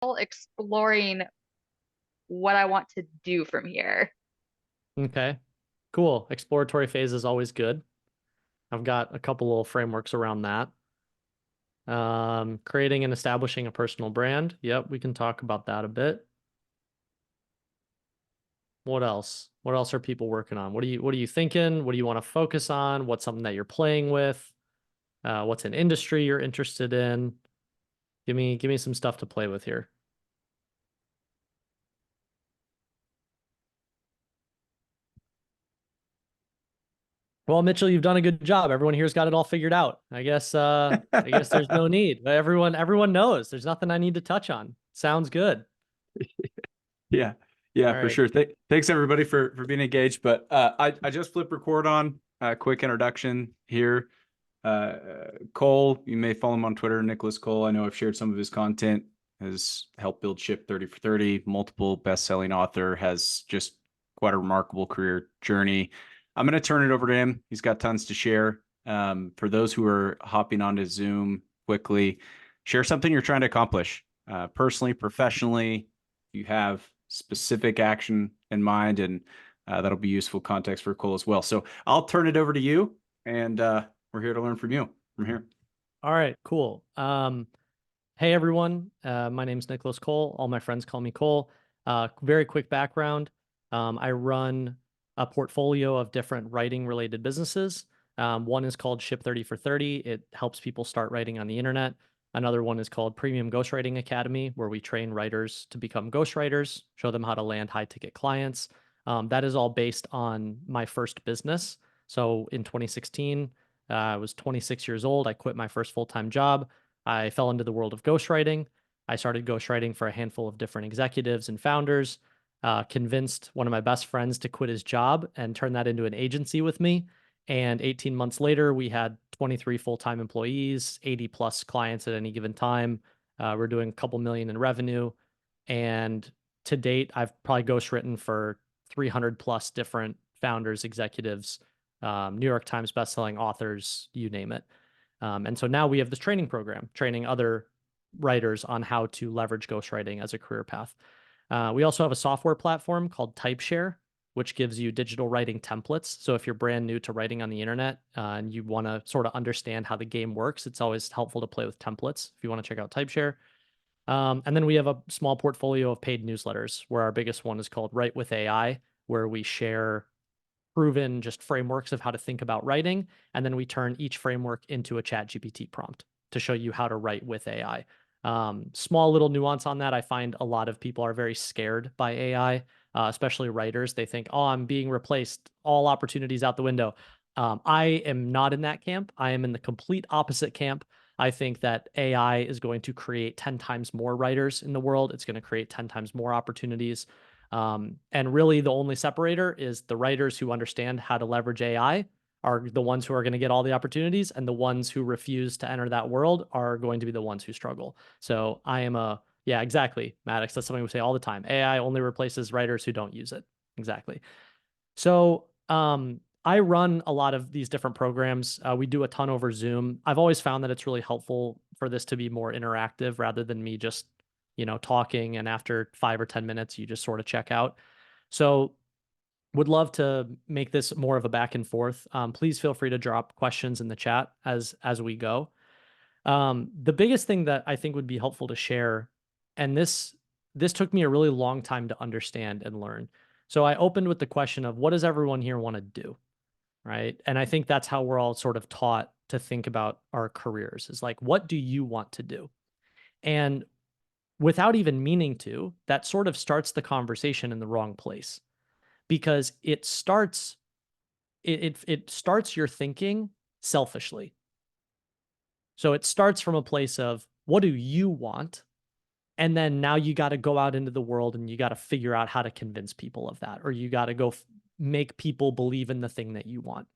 exploring what I want to do from here. Okay, cool. Exploratory phase is always good. I've got a couple little frameworks around that. Creating and establishing a personal brand. Yep, we can talk about that a bit. What else? What else are people working on? What are you thinking? What do you want to focus on? What's something that you're playing with? What's an industry you're interested in? Give me some stuff to play with here. Well, Mitchell, you've done a good job. Everyone here's got it all figured out. I guess there's no need. Everyone knows. There's nothing I need to touch on. Sounds good. Yeah, All yeah, for right. sure. Thanks everybody for being engaged. But I just flipped record on. Quick introduction here. Cole, you may follow him on Twitter, Nicolas Cole. I know I've shared some of his content. Has helped build Ship30for30, multiple best-selling author, has just quite a remarkable career journey. I'm going to turn it over to him. He's got tons to share. For those who are hopping onto Zoom quickly, share something you're trying to accomplish, personally, professionally. You have specific action in mind, and that'll be useful context for Cole as well. So I'll turn it over to you, and we're here to learn from you from here. All right, cool. Hey everyone, my name's Nicolas Cole. All my friends call me Cole. Very quick background. I run a portfolio of different writing related businesses. One is called Ship30for30. It helps people start writing on the internet. Another one is called Premium Ghostwriting Academy, where we train writers to become ghostwriters, show them how to land high ticket clients. That is all based on my first business. So in 2016, I was 26 years old. I quit my first full-time job. I fell into the world of ghostwriting. I started ghostwriting for a handful of different executives and founders, convinced one of my best friends to quit his job and turn that into an agency with me. And 18 months later, we had 23 full-time employees, 80 plus clients at any given time. We're doing a couple million in revenue. And to date, I've probably ghostwritten for 300 plus different founders, executives, New York Times bestselling authors, you name it. And so now we have this training program, training other writers on how to leverage ghostwriting as a career path. We also have a software platform called TypeShare, which gives you digital writing templates. So if you're brand new to writing on the internet and you want to sort of understand how the game works, it's always helpful to play with templates if you want to check out TypeShare. And then we have a small portfolio of paid newsletters where our biggest one is called Write with AI, where we share proven just frameworks of how to think about writing. And then we turn each framework into a ChatGPT prompt to show you how to write with AI. Small little nuance on that. I find a lot of people are very scared by AI, especially writers. They think, oh, I'm being replaced, all opportunities out the window. I am not in that camp. I am in the complete opposite camp. I think that AI is going to create 10 times more writers in the world. It's going to create 10 times more opportunities. And really, the only separator is the writers who understand how to leverage AI are the ones who are going to get all the opportunities, and the ones who refuse to enter that world are going to be the ones who struggle. So yeah, exactly, Maddox. That's something we say all the time. AI only replaces writers who don't use it. Exactly. So, I run a lot of these different programs. We do a ton over Zoom. I've always found that it's really helpful for this to be more interactive rather than me just, talking. And after 5 or 10 minutes, you just sort of check out. So, would love to make this more of a back and forth. Please feel free to drop questions in the chat as we go. The biggest thing that I think would be helpful to share, and this took me a really long time to understand and learn. So I opened with the question of what does everyone here want to do, right? And I think that's how we're all sort of taught to think about our careers is like, what do you want to do? And without even meaning to, that sort of starts the conversation in the wrong place because it starts your thinking selfishly. So it starts from a place of what do you want? And then now you got to go out into the world and you got to figure out how to convince people of that, or you got to go make people believe in the thing that you want.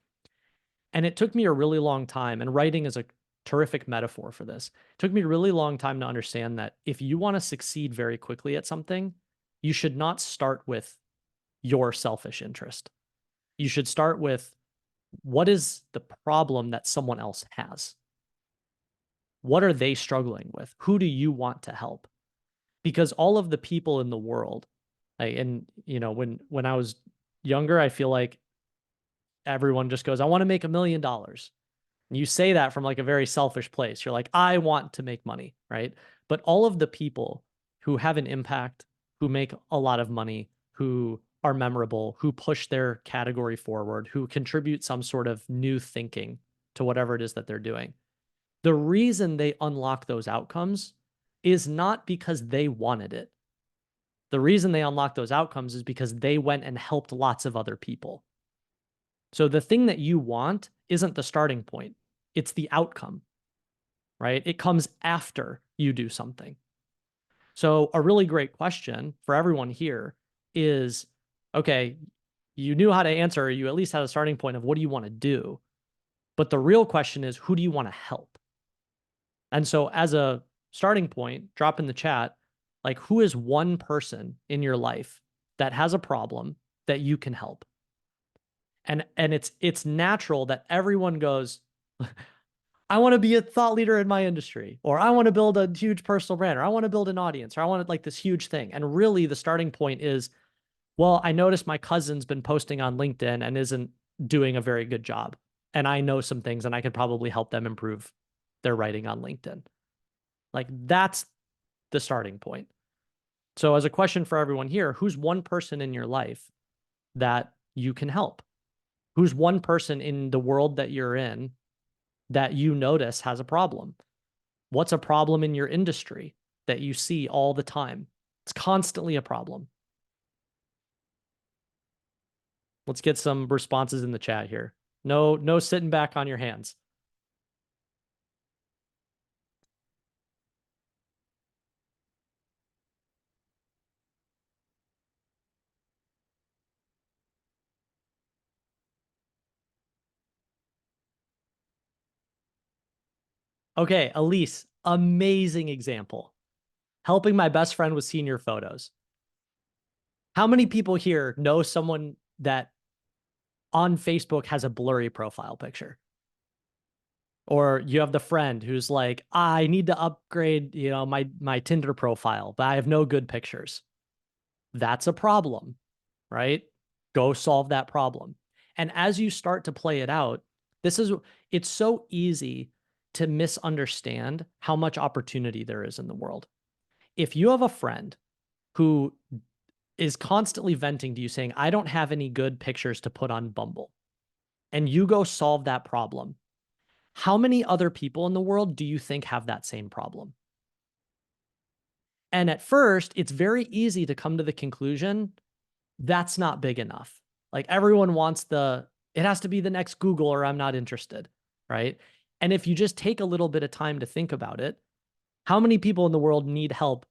And it took me a really long time, and writing is a terrific metaphor for this. It took me a really long time to understand that if you want to succeed very quickly at something, you should not start with your selfish interest. You should start with what is the problem that someone else has? What are they struggling with? Who do you want to help? because all of the people in the world, like, and you know, when I was younger, I feel like everyone just goes, I want to make $1 million. You say that from like a very selfish place. You're like, I want to make money, right? But all of the people who have an impact, who make a lot of money, who are memorable, who push their category forward, who contribute some sort of new thinking to whatever it is that they're doing. The reason they unlock those outcomes is not because they wanted it. The reason they unlock those outcomes is because they went and helped lots of other people. So the thing that you want isn't the starting point. It's the outcome, right? It comes after you do something. So a really great question for everyone here is, okay, you knew how to answer, you at least had a starting point of what do you want to do? But the real question is, who do you want to help? And so as a starting point, drop in the chat, like who is one person in your life that has a problem that you can help? And it's natural that everyone goes, I want to be a thought leader in my industry, or I want to build a huge personal brand, or I want to build an audience, or I want like this huge thing. And really the starting point is, well, I noticed my cousin's been posting on LinkedIn and isn't doing a very good job. And I know some things and I could probably help them improve their writing on LinkedIn. Like that's the starting point. So as a question for everyone here, who's one person in your life that you can help? Who's one person in the world that you're in that you notice has a problem? What's a problem in your industry that you see all the time? It's constantly a problem. Let's get some responses in the chat here. No sitting back on your hands. Okay, Elise, amazing example. Helping my best friend with senior photos. How many people here know someone that on Facebook has a blurry profile picture? Or you have the friend who's like, I need to upgrade, my Tinder profile, but I have no good pictures. That's a problem, right? Go solve that problem. And as you start to play it out, it's so easy to misunderstand how much opportunity there is in the world. If you have a friend who is constantly venting to you saying, I don't have any good pictures to put on Bumble, and you go solve that problem, how many other people in the world do you think have that same problem? And at first, it's very easy to come to the conclusion that's not big enough. Like everyone wants it has to be the next Google or I'm not interested, right? And if you just take a little bit of time to think about it, how many people in the world need help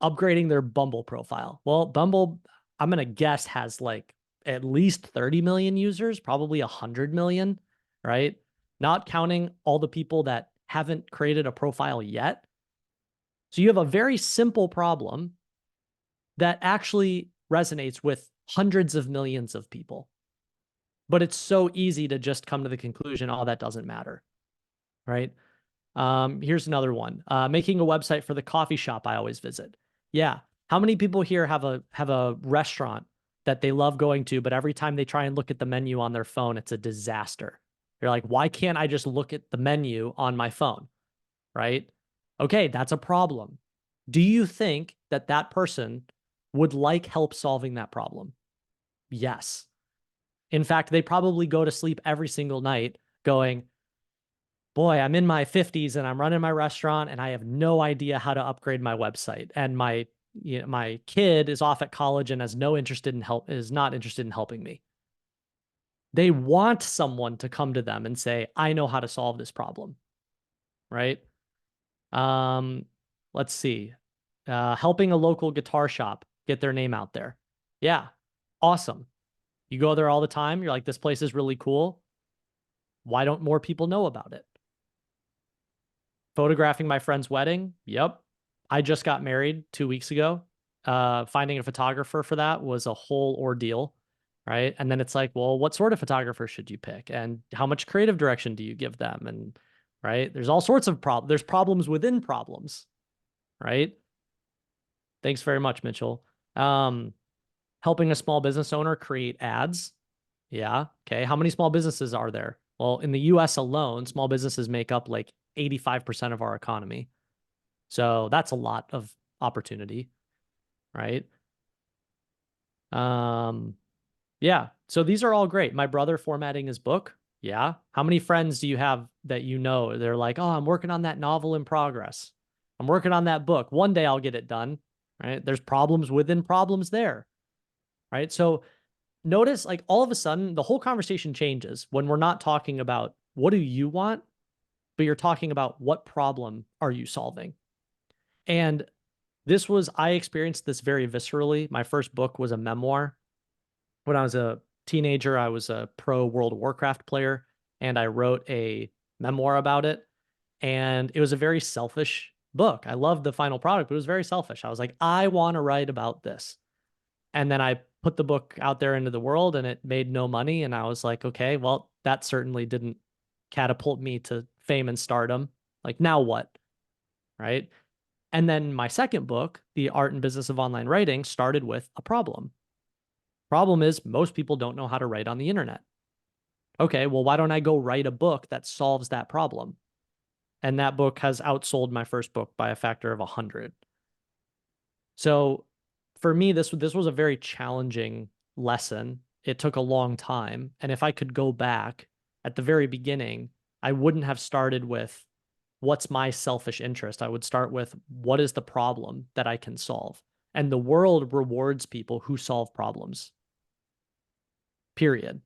upgrading their Bumble profile? Well, Bumble, I'm going to guess, has like at least 30 million users, probably 100 million, right? Not counting all the people that haven't created a profile yet. So you have a very simple problem that actually resonates with hundreds of millions of people. But it's so easy to just come to the conclusion, oh, that doesn't matter, right? Here's another one. Making a website for the coffee shop I always visit. Yeah. How many people here have a restaurant that they love going to, but every time they try and look at the menu on their phone, it's a disaster? They're like, why can't I just look at the menu on my phone, right? Okay, that's a problem. Do you think that that person would like help solving that problem? Yes. In fact, they probably go to sleep every single night going, boy, I'm in my 50s and I'm running my restaurant and I have no idea how to upgrade my website. And my kid is off at college and is not interested in helping me. They want someone to come to them and say, I know how to solve this problem, right? Let's see. Helping a local guitar shop get their name out there. Yeah, awesome. You go there all the time. You're like, this place is really cool. Why don't more people know about it? Photographing my friend's wedding. Yep. I just got married 2 weeks ago. Finding a photographer for that was a whole ordeal, right? And then it's like, well, what sort of photographer should you pick? And how much creative direction do you give them? And right, there's all sorts of problems. There's problems within problems, right? Thanks very much, Mitchell. Helping a small business owner create ads. Yeah. Okay. How many small businesses are there? Well, in the US alone, small businesses make up like 85% of our economy. So that's a lot of opportunity, right? Yeah. So these are all great. My brother formatting his book. Yeah. How many friends do you have that you know? They're like, oh, I'm working on that novel in progress. I'm working on that book. One day I'll get it done, right? There's problems within problems there, right? So notice like all of a sudden the whole conversation changes when we're not talking about what do you want, but you're talking about what problem are you solving? And I experienced this very viscerally. My first book was a memoir. When I was a teenager, I was a pro World of Warcraft player, and I wrote a memoir about it. And it was a very selfish book. I loved the final product, but it was very selfish. I was like, I want to write about this. And then I put the book out there into the world and it made no money. And I was like, okay, well, that certainly didn't catapult me to fame and stardom. Like, now what? Right. And then my second book, The Art and Business of Online Writing, started with a problem. Problem is, most people don't know how to write on the internet. Okay, well, why don't I go write a book that solves that problem? And that book has outsold my first book by a factor of 100. So for me, this was a very challenging lesson. It took a long time. And if I could go back at the very beginning, I wouldn't have started with what's my selfish interest. I would start with what is the problem that I can solve? And the world rewards people who solve problems, period.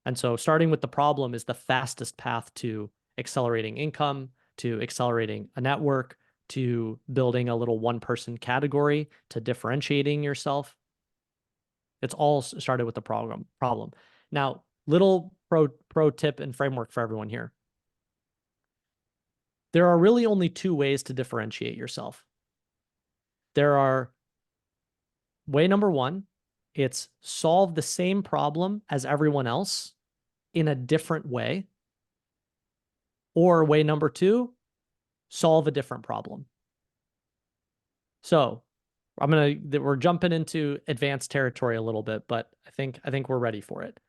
And so starting with the problem is the fastest path to accelerating income, to accelerating a network, to building a little one-person category, to differentiating yourself. It's all started with the problem. Now, little pro tip and framework for everyone here. There are really only two ways to differentiate yourself. There are way number one, it's solve the same problem as everyone else in a different way. Or way number two, solve a different problem. So we're jumping into advanced territory a little bit, but I think we're ready for it.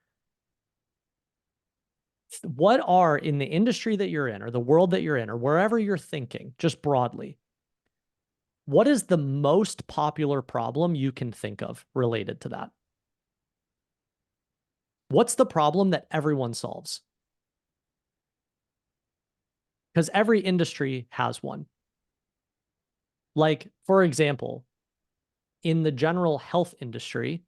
What are in the industry that you're in or the world that you're in or wherever you're thinking, just broadly, what is the most popular problem you can think of related to that? What's the problem that everyone solves? Because every industry has one. Like, for example, in the general health industry,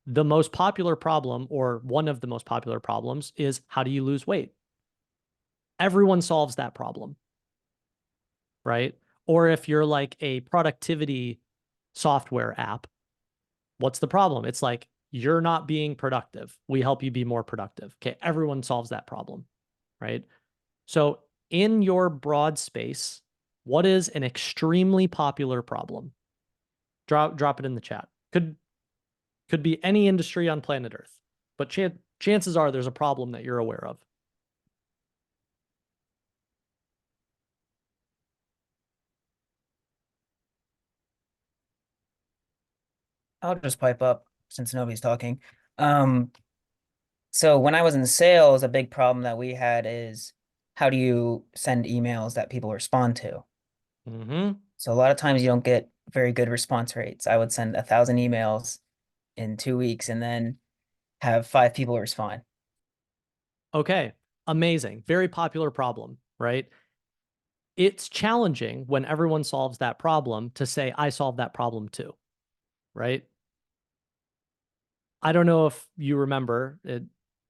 the most popular problem, or one of the most popular problems, is how do you lose weight? Everyone solves that problem, right? Or if you're like a productivity software app, what's the problem? It's like, you're not being productive. We help you be more productive. Okay, everyone solves that problem, right? So in your broad space, what is an extremely popular problem? Drop it in the chat. Could be any industry on planet Earth, but chances are there's a problem that you're aware of. I'll just pipe up since nobody's talking. Um, so when I was in sales, a big problem that we had is how do you send emails that people respond to? Mm-hmm. So a lot of times you don't get very good response rates. I would send 1,000 emails in 2 weeks and then have 5 people respond. Okay, amazing. Very popular problem, right? It's challenging when everyone solves that problem to say, I solved that problem too, right? I don't know if you remember it.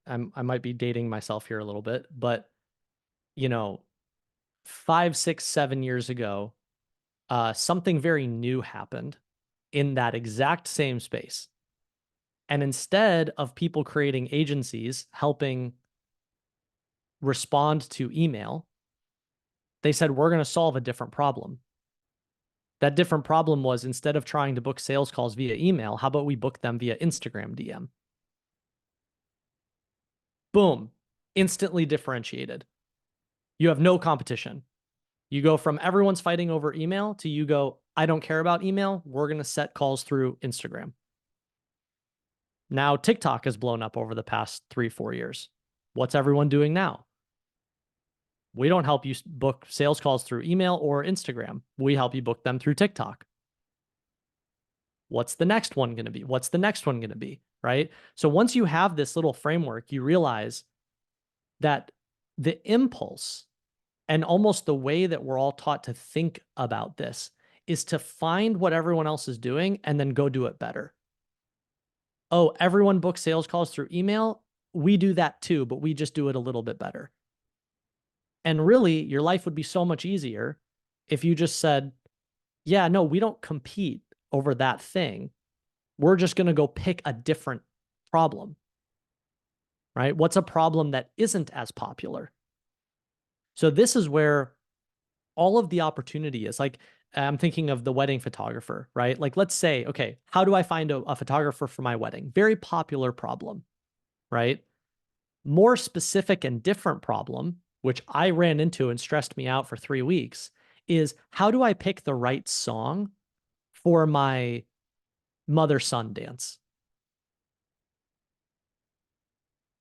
I might be dating myself here a little bit, but 5, 6, 7 years ago, something very new happened in that exact same space. And instead of people creating agencies helping respond to email, they said, we're going to solve a different problem. That different problem was, instead of trying to book sales calls via email, how about we book them via Instagram DM? Boom, instantly differentiated. You have no competition. You go from everyone's fighting over email to you go, I don't care about email. We're going to set calls through Instagram. Now TikTok has blown up over the past 3-4 years. What's everyone doing now? We don't help you book sales calls through email or Instagram. We help you book them through TikTok. What's the next one going to be? What's the next one going to be? Right? So once you have this little framework, you realize that the impulse and almost the way that we're all taught to think about this is to find what everyone else is doing and then go do it better. Oh, everyone books sales calls through email. We do that too, but we just do it a little bit better. And really, your life would be so much easier if you just said, yeah, no, we don't compete over that thing. We're just going to go pick a different problem, right? What's a problem that isn't as popular? So this is where all of the opportunity is. Like, I'm thinking of the wedding photographer, right? Like, let's say, okay, how do I find a photographer for my wedding? Very popular problem, right? More specific and different problem, which I ran into and stressed me out for 3 weeks, is how do I pick the right song for my mother-son dance?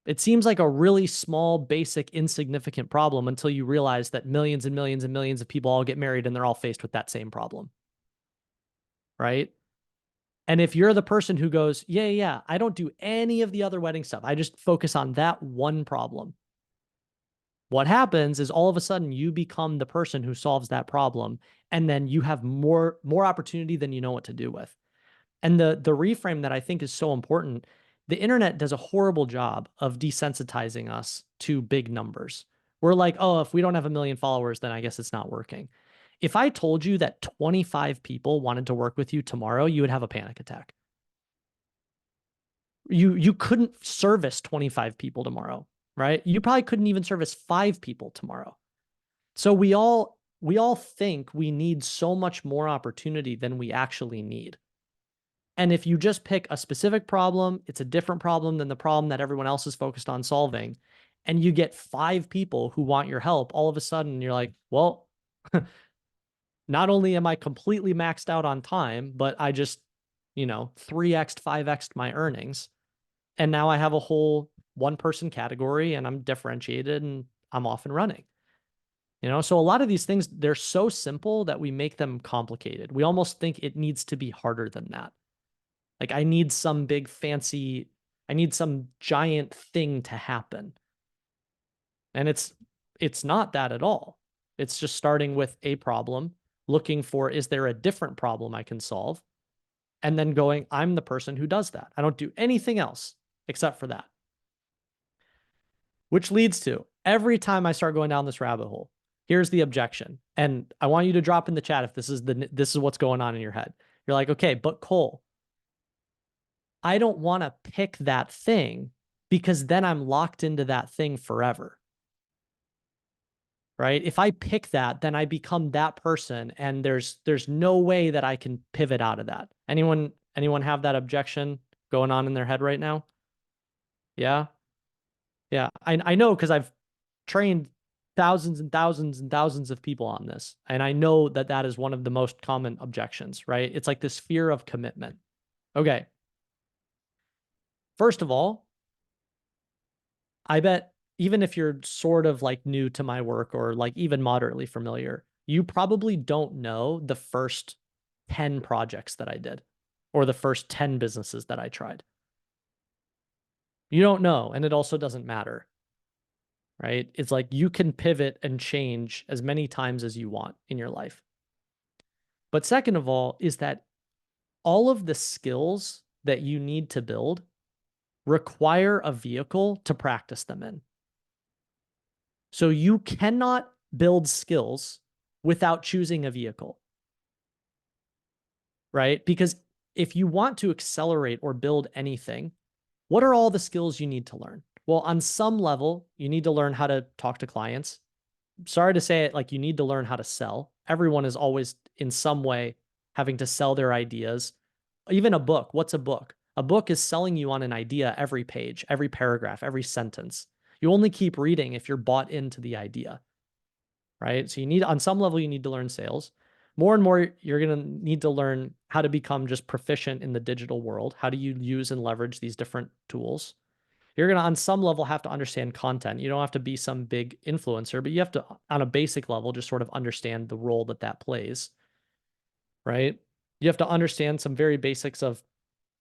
It seems like a really small, basic, insignificant problem until you realize that millions and millions and millions of people all get married and they're all faced with that same problem. Right? And if you're the person who goes, yeah, I don't do any of the other wedding stuff, I just focus on that one problem. What happens is all of a sudden you become the person who solves that problem, and then you have more opportunity than you know what to do with. And the reframe that I think is so important, the internet does a horrible job of desensitizing us to big numbers. We're like, oh, if we don't have 1 million followers, then I guess it's not working. If I told you that 25 people wanted to work with you tomorrow, you would have a panic attack. You couldn't service 25 people tomorrow, right? You probably couldn't even service 5 people tomorrow. So we all think we need so much more opportunity than we actually need. And if you just pick a specific problem, it's a different problem than the problem that everyone else is focused on solving, and you get 5 people who want your help, all of a sudden you're like, well, not only am I completely maxed out on time, but I just, 3x'd, 5x'd my earnings. And now I have a whole 1-person category and I'm differentiated and I'm off and running. So a lot of these things, they're so simple that we make them complicated. We almost think it needs to be harder than that. Like I need some giant thing to happen. And it's not that at all. It's just starting with a problem, looking for, is there a different problem I can solve? And then going, I'm the person who does that. I don't do anything else except for that. Which leads to, every time I start going down this rabbit hole, here's the objection. And I want you to drop in the chat if this is what's going on in your head. You're like, okay, but Cole, I don't want to pick that thing because then I'm locked into that thing forever. Right? If I pick that, then I become that person and there's no way that I can pivot out of that. Anyone have that objection going on in their head right now? Yeah? Yeah, I know, because I've trained thousands and thousands and thousands of people on this. And I know that that is one of the most common objections, right? It's like this fear of commitment. Okay. First of all, I bet even if you're sort of like new to my work or like even moderately familiar, you probably don't know the first 10 projects that I did or the first 10 businesses that I tried. You don't know, and it also doesn't matter, right? It's like you can pivot and change as many times as you want in your life. But second of all, is that all of the skills that you need to build require a vehicle to practice them in. So you cannot build skills without choosing a vehicle, right? Because if you want to accelerate or build anything, what are all the skills you need to learn? Well, on some level, you need to learn how to talk to clients. Sorry to say it, like you need to learn how to sell. Everyone is always in some way having to sell their ideas. Even a book. What's a book? A book is selling you on an idea every page, every paragraph, every sentence. You only keep reading if you're bought into the idea, right? So you need, on some level, you need to learn sales. More and more, you're going to need to learn how to become just proficient in the digital world. How do you use and leverage these different tools? You're going to, on some level, have to understand content. You don't have to be some big influencer, but you have to, on a basic level, just sort of understand the role that that plays, right? You have to understand some very basics of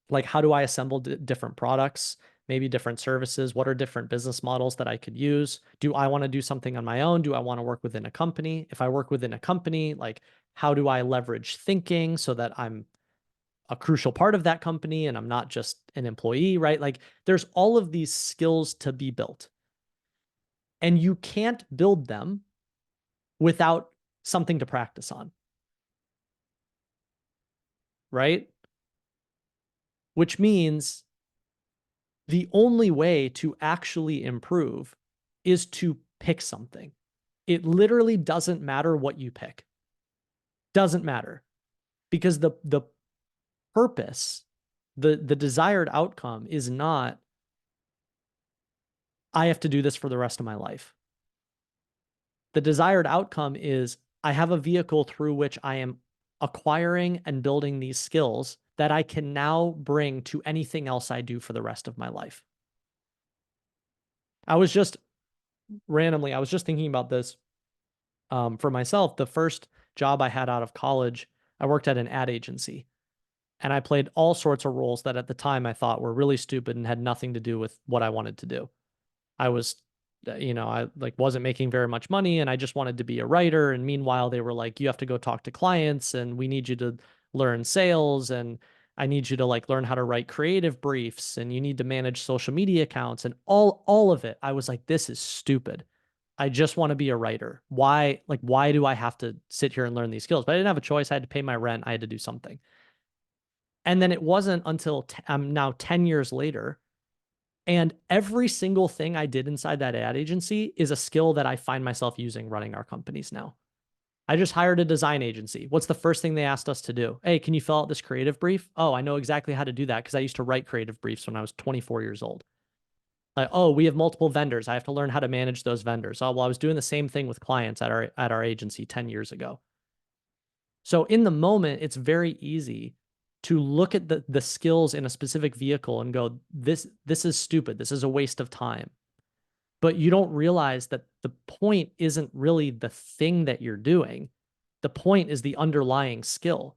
like, how do I assemble different products, maybe different services? What are different business models that I could use? Do I want to do something on my own? Do I want to work within a company? If I work within a company, like, how do I leverage thinking so that I'm a crucial part of that company and I'm not just an employee, right? Like, there's all of these skills to be built. And you can't build them without something to practice on, right? Which means the only way to actually improve is to pick something. It literally doesn't matter what you pick. Doesn't matter. Because the purpose, the desired outcome is not, I have to do this for the rest of my life. The desired outcome is, I have a vehicle through which I am acquiring and building these skills that I can now bring to anything else I do for the rest of my life. I was just thinking about this for myself. The first job I had out of college, I worked at an ad agency, and I played all sorts of roles that at the time I thought were really stupid and had nothing to do with what I wanted to do. I was, I like wasn't making very much money and I just wanted to be a writer. And meanwhile, they were like, you have to go talk to clients and we need you to learn sales and I need you to like learn how to write creative briefs and you need to manage social media accounts and all of it. I was like, this is stupid. I just want to be a writer. Why do I have to sit here and learn these skills? But I didn't have a choice. I had to pay my rent. I had to do something. And then it wasn't until I'm now 10 years later, and every single thing I did inside that ad agency is a skill that I find myself using running our companies now. I just hired a design agency. What's the first thing they asked us to do? Hey, can you fill out this creative brief? Oh, I know exactly how to do that because I used to write creative briefs when I was 24 years old. Like, oh, we have multiple vendors. I have to learn how to manage those vendors. Oh, well, I was doing the same thing with clients at our agency 10 years ago. So in the moment, it's very easy to look at the skills in a specific vehicle and go, this is stupid. This is a waste of time. But you don't realize that the point isn't really the thing that you're doing. The point is the underlying skill.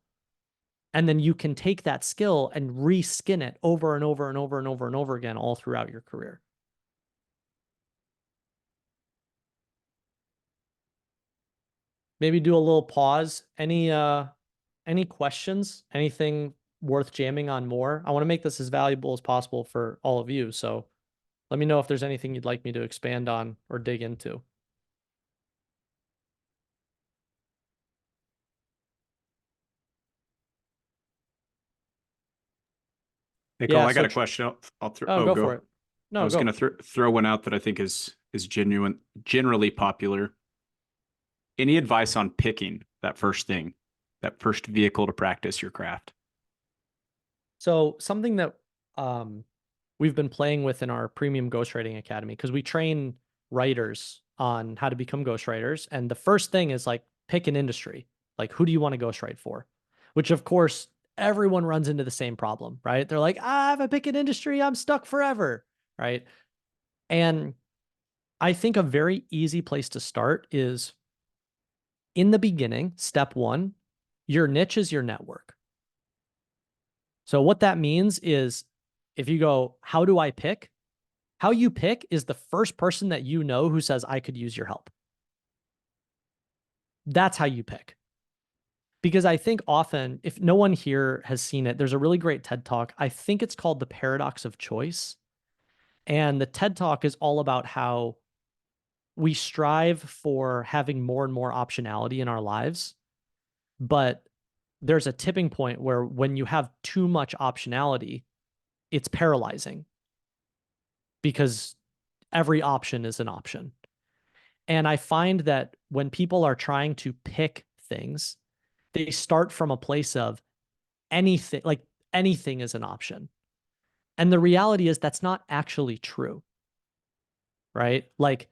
And then you can take that skill and reskin it over and over and over and over and over again all throughout your career. Maybe do a little pause. Any questions? Anything worth jamming on more? I want to make this as valuable as possible for all of you. So let me know if there's anything you'd like me to expand on or dig into. Hey, Yeah, Cole, I got so a question. I'll throw. Oh, go for it. I No, was go. going to throw one out that I think is generally popular. Any advice on picking that first thing, that first vehicle to practice your craft? So something that we've been playing with in our premium ghostwriting academy, because we train writers on how to become ghostwriters. And the first thing is like, pick an industry. Like, who do you want to ghostwrite for? Which of course, everyone runs into the same problem, right? They're like, if I pick an industry, I'm stuck forever, right? And I think a very easy place to start is in the beginning, step one, your niche is your network. So what that means is if you go, how do I pick? How you pick is the first person that you know who says, I could use your help. That's how you pick. Because I think often, if no one here has seen it, there's a really great TED Talk. I think it's called The Paradox of Choice. And the TED Talk is all about how we strive for having more and more optionality in our lives. But there's a tipping point where when you have too much optionality, it's paralyzing because every option is an option. And I find that when people are trying to pick things, they start from a place of anything, like anything is an option. And the reality is that's not actually true, right? Like,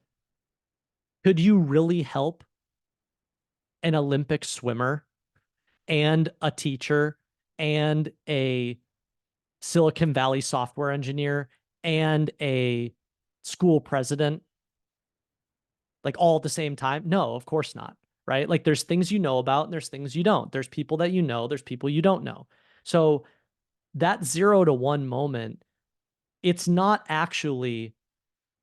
could you really help an Olympic swimmer and a teacher and a Silicon Valley software engineer and a school president, like all at the same time? No, of course not, right? Like there's things you know about and there's things you don't. There's people that you know, there's people you don't know. So that 0 to 1 moment, it's not actually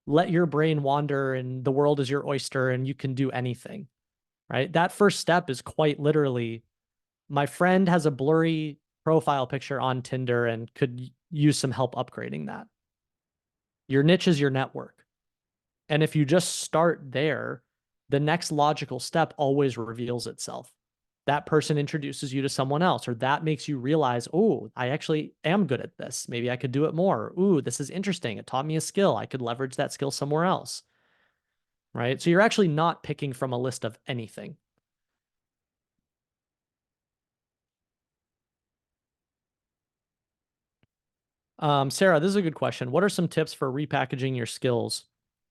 let your brain wander and the world is your oyster and you can do anything, right? That first step is quite literally, my friend has a blurry profile picture on Tinder and could use some help upgrading that. Your niche is your network. And if you just start there, the next logical step always reveals itself. That person introduces you to someone else, or that makes you realize, oh, I actually am good at this. Maybe I could do it more. Ooh, this is interesting. It taught me a skill. I could leverage that skill somewhere else. Right? So you're actually not picking from a list of anything. Sarah, this is a good question. What are some tips for repackaging your skills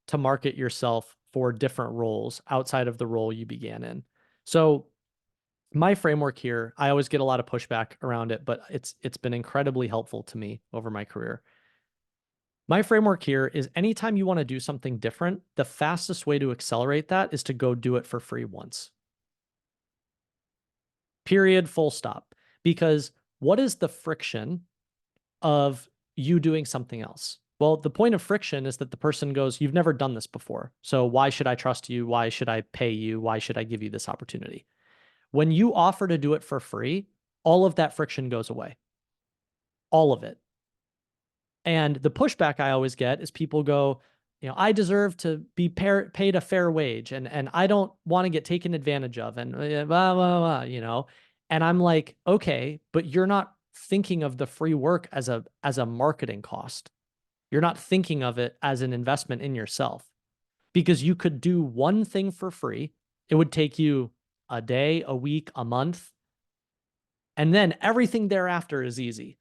to market yourself for different roles outside of the role you began in? So my framework here, I always get a lot of pushback around it, but it's been incredibly helpful to me over my career. My framework here is anytime you want to do something different, the fastest way to accelerate that is to go do it for free once. Period, full stop. Because what is the friction of you doing something else? Well, the point of friction is that the person goes, you've never done this before. So why should I trust you? Why should I pay you? Why should I give you this opportunity? When you offer to do it for free, all of that friction goes away. All of it. And the pushback I always get is people go, I deserve to be paid a fair wage and I don't want to get taken advantage of and blah, blah, blah, And I'm like, okay, but you're not thinking of the free work as a marketing cost. You're not thinking of it as an investment in yourself because you could do one thing for free. It would take you a day, a week, a month. And then everything thereafter is easy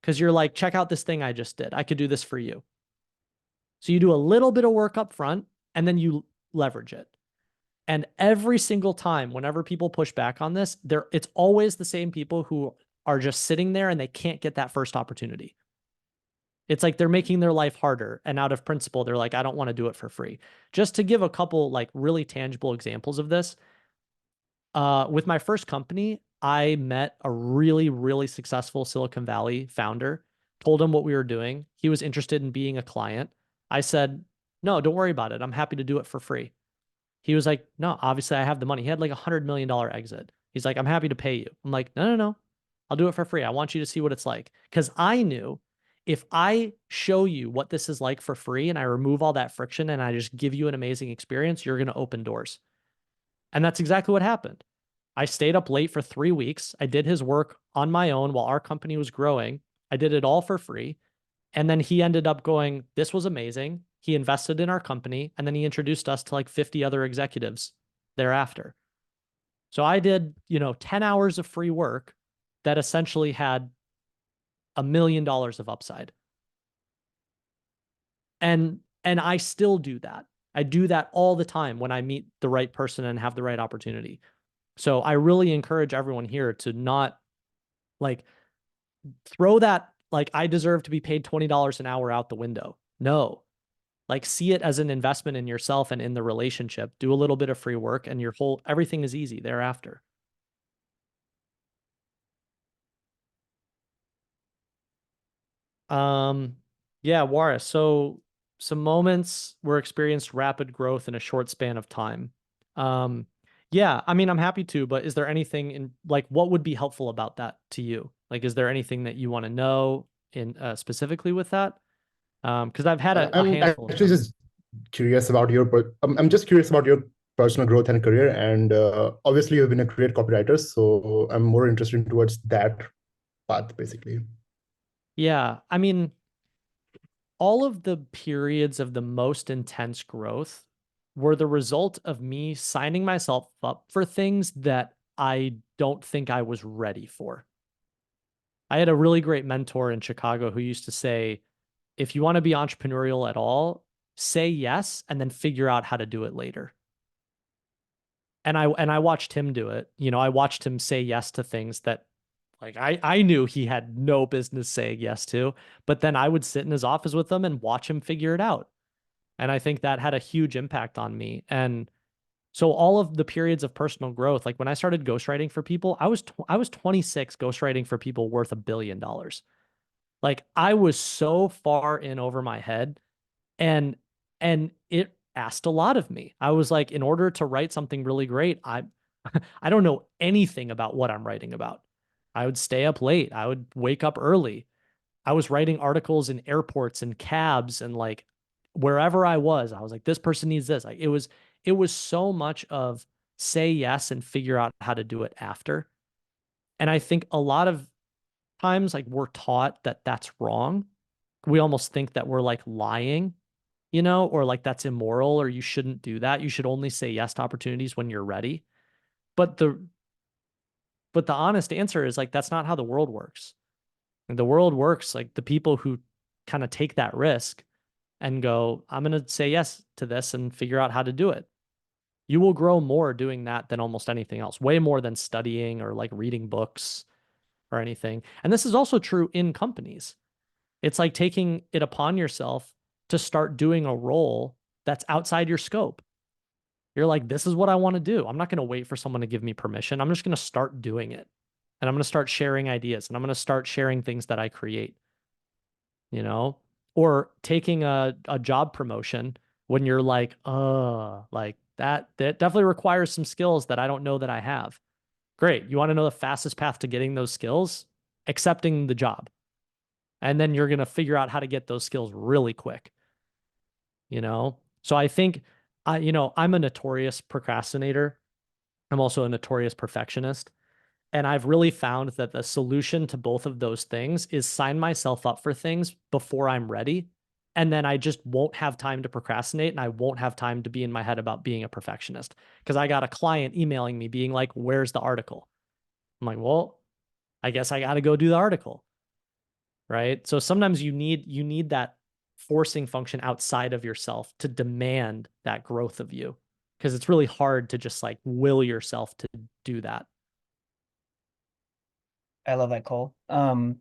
because you're like, check out this thing I just did. I could do this for you. So you do a little bit of work up front and then you leverage it. And every single time, whenever people push back on this, it's always the same people who are just sitting there and they can't get that first opportunity. It's like they're making their life harder. And out of principle, they're like, I don't want to do it for free. Just to give a couple like really tangible examples of this, with my first company, I met a really, really successful Silicon Valley founder, told him what we were doing. He was interested in being a client. I said, no, don't worry about it. I'm happy to do it for free. He was like, no, obviously I have the money. He had like $100 million exit. He's like, I'm happy to pay you. I'm like, no. I'll do it for free. I want you to see what it's like. Because I knew if I show you what this is like for free and I remove all that friction and I just give you an amazing experience, you're going to open doors. And that's exactly what happened. I stayed up late for 3 weeks. I did his work on my own while our company was growing. I did it all for free. And then he ended up going, this was amazing. He invested in our company. And then he introduced us to like 50 other executives thereafter. So I did, 10 hours of free work that essentially had $1 million of upside. And I still do that. I do that all the time when I meet the right person and have the right opportunity. So I really encourage everyone here to not like throw that, like, I deserve to be paid $20 an hour out the window. No, like see it as an investment in yourself and in the relationship. Do a little bit of free work and everything is easy thereafter. Yeah, Waris. So some moments were experienced rapid growth in a short span of time. Yeah, I mean, I'm happy to, but is there anything in like what would be helpful about that to you? Like, is there anything that you want to know in specifically with that? Because I've had a I'm handful of actually them. just curious about I'm just curious about your personal growth and career. And obviously, you've been a great copywriter, so I'm more interested towards that path, basically. Yeah, I mean, all of the periods of the most intense growth were the result of me signing myself up for things that I don't think I was ready for. I had a really great mentor in Chicago who used to say, if you want to be entrepreneurial at all, say yes and then figure out how to do it later. And I watched him do it. You know, I watched him say yes to things that like I knew he had no business saying yes to, but then I would sit in his office with him and watch him figure it out. And I think that had a huge impact on me. And so all of the periods of personal growth, like when I started ghostwriting for people, I was 26 ghostwriting for people worth $1 billion. Like I was so far in over my head, and it asked a lot of me. I was like, in order to write something really great, I don't know anything about what I'm writing about. I would stay up late. I would wake up early. I was writing articles in airports and cabs and like wherever I was like, this person needs this. Like it was so much of say yes and figure out how to do it after. And I think a lot of times like we're taught that that's wrong. We almost think that we're like lying, you know, or like that's immoral or you shouldn't do that. You should only say yes to opportunities when you're ready. But the honest answer is like that's not how the world works. And the world works like the people who kind of take that risk and go, I'm going to say yes to this and figure out how to do it. You will grow more doing that than almost anything else, way more than studying or like reading books or anything. And this is also true in companies. It's like taking it upon yourself to start doing a role that's outside your scope. You're like, this is what I want to do. I'm not going to wait for someone to give me permission. I'm just going to start doing it. And I'm going to start sharing ideas and I'm going to start sharing things that I create, you know, or taking a job promotion when you're like that definitely requires some skills that I don't know that I have. Great. You want to know the fastest path to getting those skills? Accepting the job. And then you're going to figure out how to get those skills really quick, you know? So I think I'm a notorious procrastinator. I'm also a notorious perfectionist. And I've really found that the solution to both of those things is sign myself up for things before I'm ready. And then I just won't have time to procrastinate and I won't have time to be in my head about being a perfectionist. Because I got a client emailing me being like, where's the article? I'm like, well, I guess I got to go do the article. Right. So sometimes you need that forcing function outside of yourself to demand that growth of you. Because it's really hard to just like will yourself to do that. I love that, Cole. Yeah,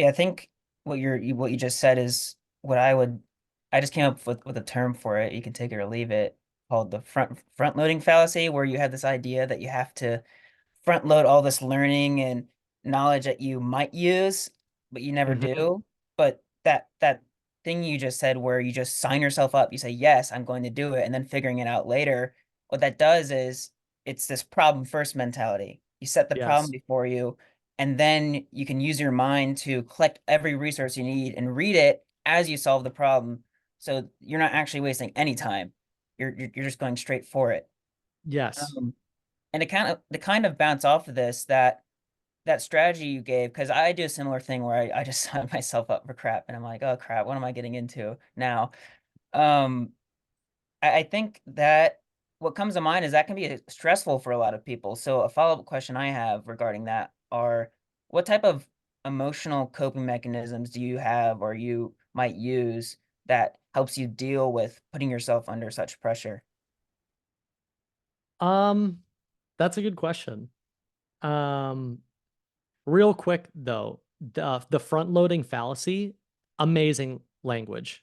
I think what you just said is what I just came up with a term for it. You can take it or leave it, called the front loading fallacy, where you have this idea that you have to front load all this learning and knowledge that you might use, but you never Mhm. do. But that thing you just said where you just sign yourself up, you say, yes, I'm going to do it, and then figuring it out later, what that does is it's this problem first mentality. You set the problem Yes. before you, and then you can use your mind to collect every resource you need and read it as you solve the problem. So you're not actually wasting any time. You're just going straight for it. Yes. Um, and to kind of bounce off of this, that strategy you gave, because I do a similar thing where I just sign myself up for crap and I'm like, oh crap, what am I getting into now? Um, I think that what comes to mind is that can be stressful for a lot of people. So a follow-up question I have regarding that are, what type of emotional coping mechanisms do you have or you might use that helps you deal with putting yourself under such pressure? Um, that's a good question. Um, Real quick though, the front loading fallacy, amazing language.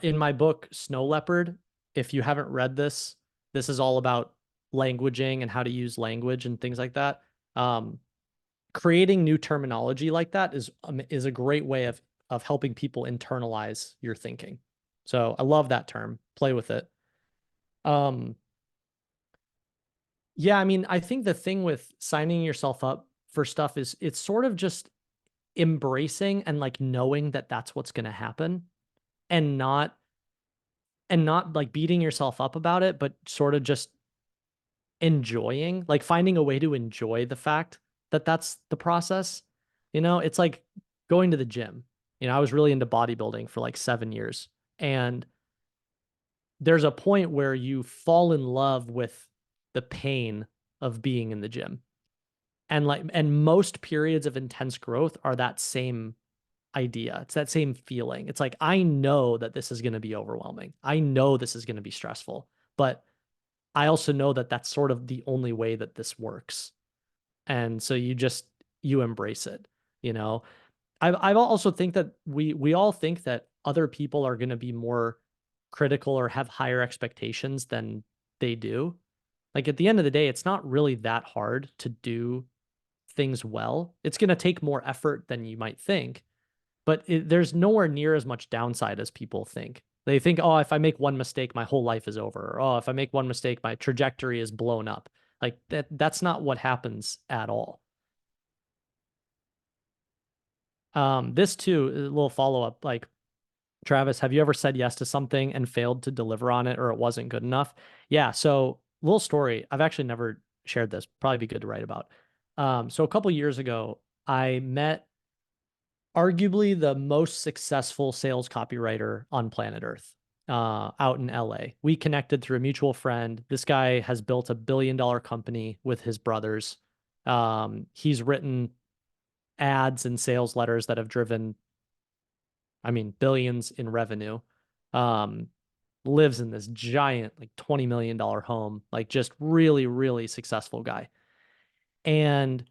In my book, Snow Leopard, if you haven't read this, this is all about languaging and how to use language and things like that. Um, Creating new terminology like that is a great way of helping people internalize your thinking. So I love that term. Play with it. Um, yeah, I mean, I think the thing with signing yourself up for stuff is it's sort of just embracing and like knowing that that's what's going to happen and not like beating yourself up about it, but sort of just enjoying, like finding a way to enjoy the fact that that's the process. You know, it's like going to the gym. You know, I was really into bodybuilding for like 7 years. And there's a point where you fall in love with the pain of being in the gym. And most periods of intense growth are that same idea. It's that same feeling. It's like, I know that this is going to be overwhelming. I know this is going to be stressful, but I also know that that's sort of the only way that this works. And so you embrace it, you know. I also think that we all think that other people are going to be more critical or have higher expectations than they do. Like at the end of the day, it's not really that hard to do things well. It's going to take more effort than you might think, but there's nowhere near as much downside as people think. They think, oh, if I make one mistake, my whole life is over. Or, oh, if I make one mistake, my trajectory is blown up. Like that's not what happens at all. This too, a little follow-up, like, Travis, have you ever said yes to something and failed to deliver on it or it wasn't good enough? Yeah, so little story. I've actually never shared this. Probably be good to write about. So a couple years ago, I met arguably the most successful sales copywriter on planet Earth, out in LA. We connected through a mutual friend. This guy has built $1 billion company with his brothers. He's written ads and sales letters that have driven, I mean, billions in revenue. Lives in this giant, like $20 million home, like just really, really successful guy. And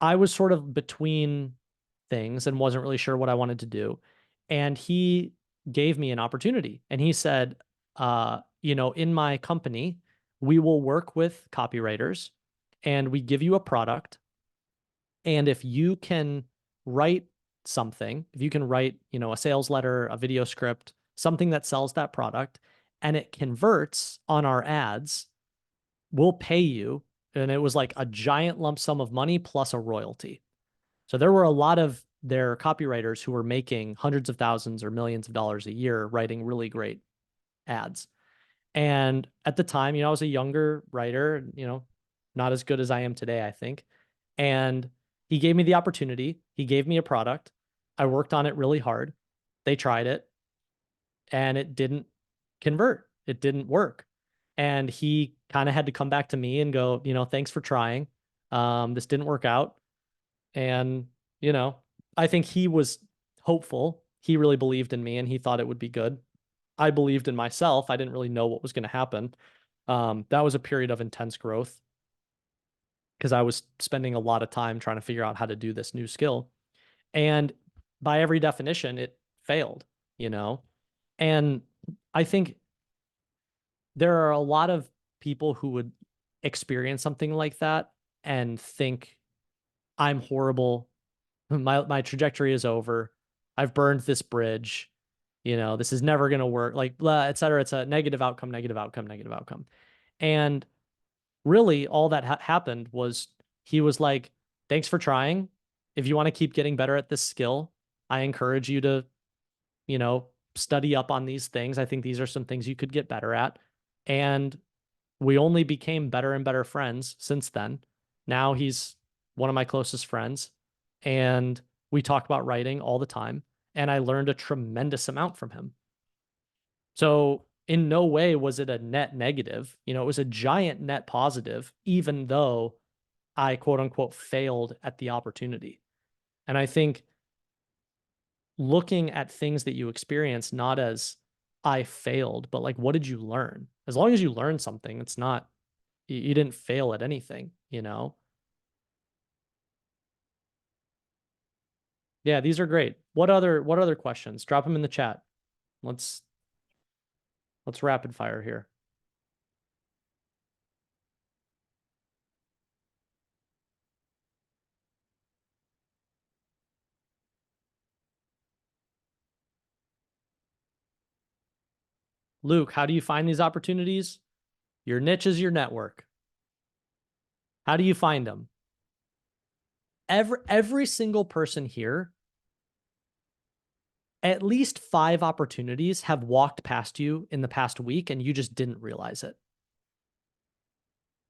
I was sort of between things and wasn't really sure what I wanted to do. And he gave me an opportunity and he said, in my company, we will work with copywriters and we give you a product. And if you can write something, if you can write, a sales letter, a video script, something that sells that product, and it converts on our ads, we'll pay you. And it was like a giant lump sum of money plus a royalty. So there were a lot of their copywriters who were making hundreds of thousands or millions of dollars a year writing really great ads. And at the time, I was a younger writer, not as good as I am today, I think. And he gave me the opportunity. He gave me a product. I worked on it really hard. They tried it and it didn't convert. It didn't work. And he kind of had to come back to me and go, thanks for trying. This didn't work out. And, I think he was hopeful. He really believed in me and he thought it would be good. I believed in myself. I didn't really know what was going to happen. That was a period of intense growth because I was spending a lot of time trying to figure out how to do this new skill. And by every definition, it failed, And I think there are a lot of people who would experience something like that and think, I'm horrible. My trajectory is over. I've burned this bridge. This is never going to work, like, blah, et cetera. It's a negative outcome, negative outcome, negative outcome. And really all that happened was he was like, thanks for trying. If you want to keep getting better at this skill, I encourage you to, study up on these things. I think these are some things you could get better at. And we only became better and better friends since then. Now he's one of my closest friends and we talk about writing all the time. And I learned a tremendous amount from him. So in no way was it a net negative. It was a giant net positive, even though I quote unquote failed at the opportunity. And I think looking at things that you experience, not as I failed, but like, what did you learn? As long as you learn something, it's not, you didn't fail at anything, Yeah, these are great. What other questions? Drop them in the chat. Let's rapid fire here. Luke, how do you find these opportunities? Your niche is your network. How do you find them? Every single person here, at least 5 opportunities have walked past you in the past week and you just didn't realize it.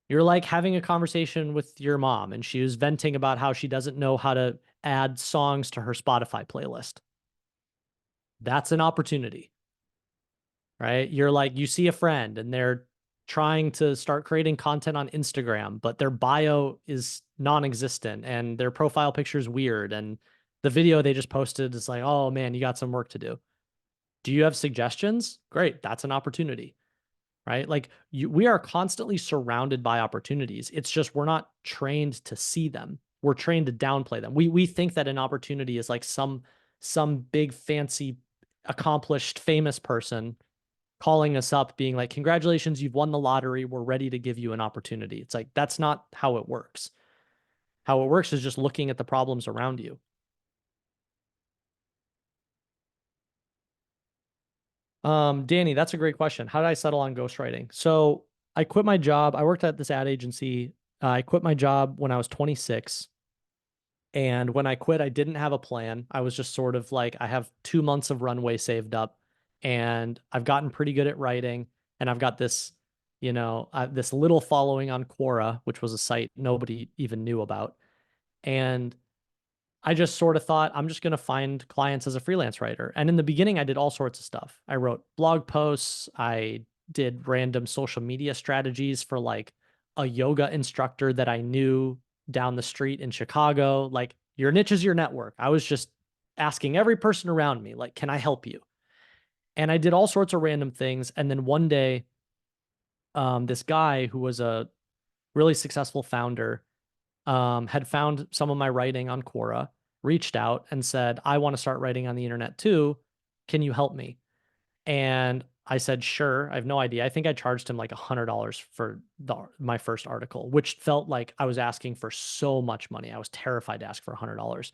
You're like having a conversation with your mom and she was venting about how she doesn't know how to add songs to her Spotify playlist. That's an opportunity, right? You're like, you see a friend and they're trying to start creating content on Instagram, but their bio is non-existent and their profile picture is weird. And the video they just posted is like, oh man, you got some work to do. Do you have suggestions? Great. That's an opportunity. right? Like we are constantly surrounded by opportunities. It's just we're not trained to see them. We're trained to downplay them. We think that an opportunity is like some big fancy accomplished famous person calling us up being like, congratulations, you've won the lottery, we're ready to give you an opportunity. It's like that's not how it works. How it works is just looking at the problems around you. Danny, that's a great question. How did I settle on ghostwriting? So I quit my job. I worked at this ad agency. I quit my job when I was 26. And when I quit, I didn't have a plan. I was just sort of like, I have 2 months of runway saved up and I've gotten pretty good at writing. And I've got this, this little following on Quora, which was a site nobody even knew about. And I just sort of thought I'm just going to find clients as a freelance writer. And in the beginning, I did all sorts of stuff. I wrote blog posts. I did random social media strategies for like a yoga instructor that I knew down the street in Chicago. Like, your niche is your network. I was just asking every person around me, like, can I help you? And I did all sorts of random things. And then one day, this guy who was a really successful founder had found some of my writing on Quora, reached out and said, I want to start writing on the internet too. Can you help me? And I said, sure. I have no idea. I think I charged him like $100 for my first article, which felt like I was asking for so much money. I was terrified to ask for $100.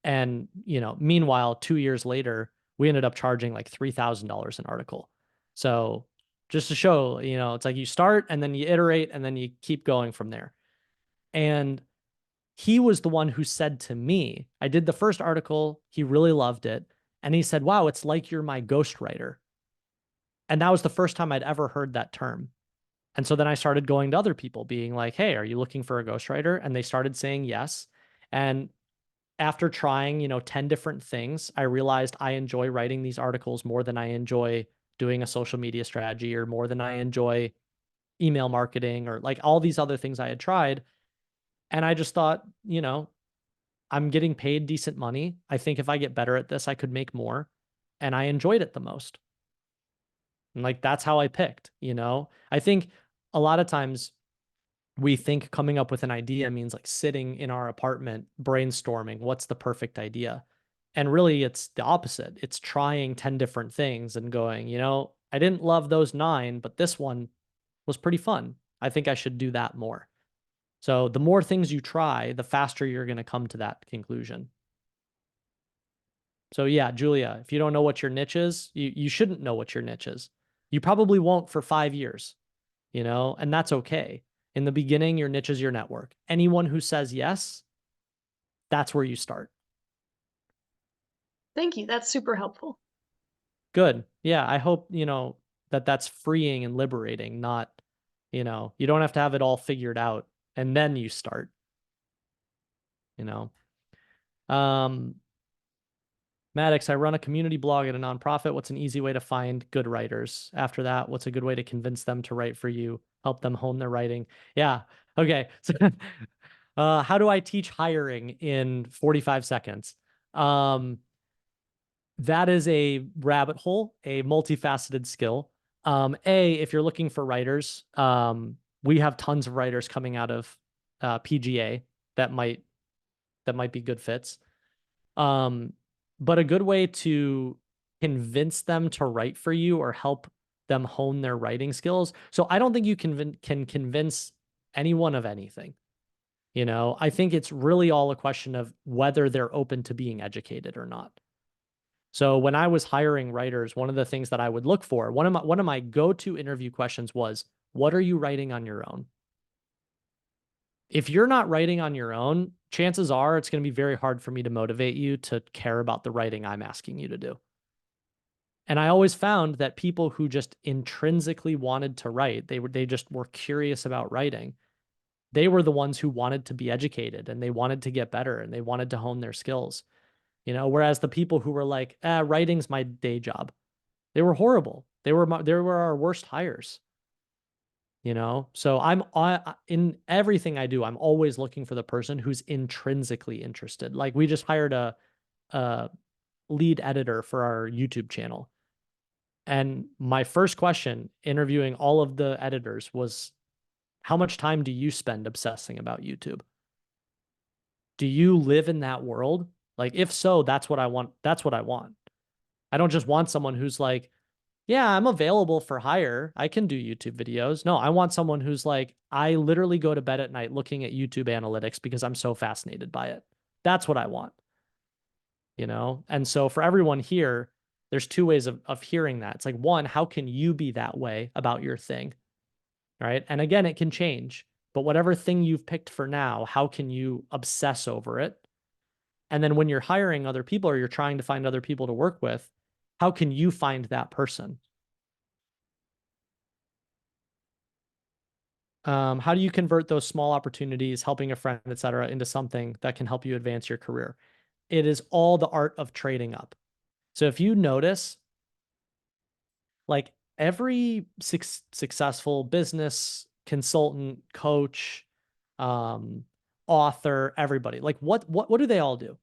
And, meanwhile, 2 years later, we ended up charging like $3,000 an article. So just to show, it's like you start and then you iterate and then you keep going from there. And he was the one who said to me, I did the first article, he really loved it. And he said, wow, it's like you're my ghostwriter. And that was the first time I'd ever heard that term. And so then I started going to other people being like, hey, are you looking for a ghostwriter? And they started saying yes. And after trying, 10 different things, I realized I enjoy writing these articles more than I enjoy doing a social media strategy or more than I enjoy email marketing or like all these other things I had tried. And I just thought, I'm getting paid decent money. I think if I get better at this, I could make more. And I enjoyed it the most. And like, that's how I picked, I think a lot of times we think coming up with an idea means like sitting in our apartment, brainstorming, what's the perfect idea? And really it's the opposite. It's trying 10 different things and going, I didn't love those 9, but this one was pretty fun. I think I should do that more. So the more things you try, the faster you're going to come to that conclusion. So yeah, Julia, if you don't know what your niche is, you shouldn't know what your niche is. You probably won't for 5 years, and that's okay. In the beginning, your niche is your network. Anyone who says yes, that's where you start. Thank you. That's super helpful. Good. Yeah, I hope, that's freeing and liberating, not, you don't have to have it all figured out and then you start, Maddox, I run a community blog at a nonprofit. What's an easy way to find good writers? After that, what's a good way to convince them to write for you? Help them hone their writing. Yeah. Okay. So, how do I teach hiring in 45 seconds? That is a rabbit hole, a multifaceted skill. If you're looking for writers, we have tons of writers coming out of PGA that might be good fits. But a good way to convince them to write for you or help them hone their writing skills. So I don't think you can convince anyone of anything. I think it's really all a question of whether they're open to being educated or not. So when I was hiring writers, one of the things that I would look for, one of my go-to interview questions was, what are you writing on your own? If you're not writing on your own, chances are it's going to be very hard for me to motivate you to care about the writing I'm asking you to do. And I always found that people who just intrinsically wanted to write, they just were curious about writing. They were the ones who wanted to be educated and they wanted to get better and they wanted to hone their skills. Whereas the people who were like, writing's my day job, they were horrible. They were our worst hires. So I'm in everything I do, I'm always looking for the person who's intrinsically interested. Like we just hired a lead editor for our YouTube channel. And my first question interviewing all of the editors was, how much time do you spend obsessing about YouTube? Do you live in that world? Like, if so, that's what I want. That's what I want. I don't just want someone who's like, yeah, I'm available for hire. I can do YouTube videos. No, I want someone who's like, I literally go to bed at night looking at YouTube analytics because I'm so fascinated by it. That's what I want. You know? And so for everyone here, there's two ways of hearing that. It's like, one, how can you be that way about your thing? Right. And again, it can change, but whatever thing you've picked for now, how can you obsess over it? And then when you're hiring other people or you're trying to find other people to work with, how can you find that person? How do you convert those small opportunities, helping a friend, et cetera, into something that can help you advance your career? It is all the art of trading up. So if you notice, like every successful business consultant, coach, author, everybody, like what do they all do?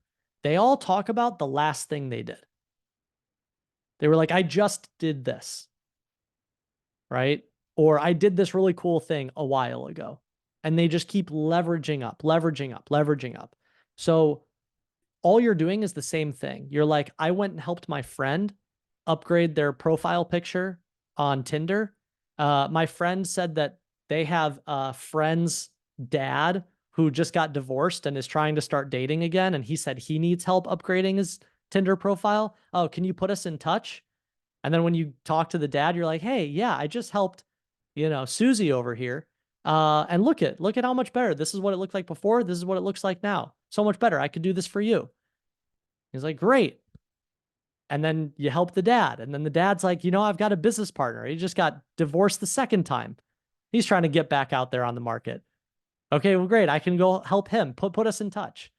They all talk about the last thing they did. They were like, I just did this, right? Or I did this really cool thing a while ago. And they just keep leveraging up, leveraging up, leveraging up. So all you're doing is the same thing. You're like, I went and helped my friend upgrade their profile picture on Tinder. My friend said that they have a friend's dad who just got divorced and is trying to start dating again. And he said he needs help upgrading his Tinder profile. Oh, can you put us in touch? And then when you talk to the dad, you're like, hey, yeah, I just helped, Susie over here. And look at how much better. This is what it looked like before. This is what it looks like now. So much better. I could do this for you. He's like, great. And then you help the dad. And then the dad's like, I've got a business partner. He just got divorced the second time. He's trying to get back out there on the market. Okay, well, great. I can go help him. Put us in touch.